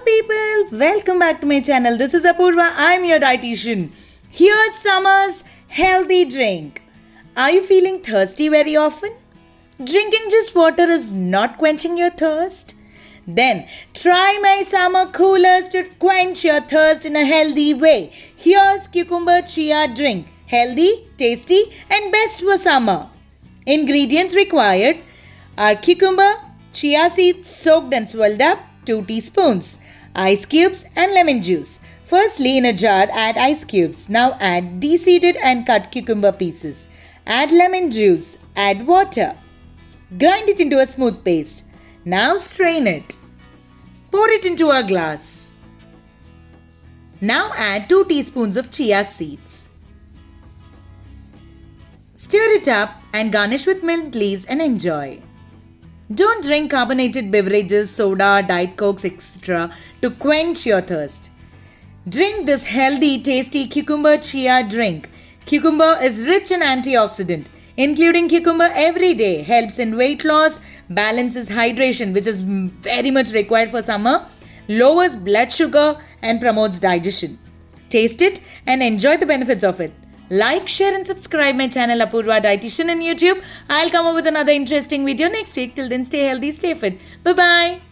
people, welcome back to my channel. This is Apoorva. I'm your dietitian. Here's summer's healthy drink. Are you feeling thirsty very often? Drinking just water is not quenching your thirst? Then try my summer coolers to quench your thirst in a healthy way. Here's cucumber chia drink. Healthy, tasty and best for summer. Ingredients required are cucumber, chia seeds soaked and swelled up, 2 teaspoons, ice cubes and lemon juice. Firstly, in a jar, add ice cubes. Now add de-seeded and cut cucumber pieces. Add lemon juice. Add water. Grind it into a smooth paste. Now strain it. Pour it into a glass. Now add 2 teaspoons of chia seeds. Stir it up and garnish with mint leaves and enjoy. Don't drink carbonated beverages, soda, diet cokes, etc. to quench your thirst. Drink this healthy, tasty cucumber chia drink. Cucumber is rich in antioxidant. Including cucumber every day helps in weight loss, balances hydration, which is very much required for summer, lowers blood sugar and promotes digestion. Taste it and enjoy the benefits of it. Like, share and subscribe my channel Apoorva Dietitian on YouTube. I'll come up with another interesting video next week. Till then, stay healthy, stay fit. Bye-bye.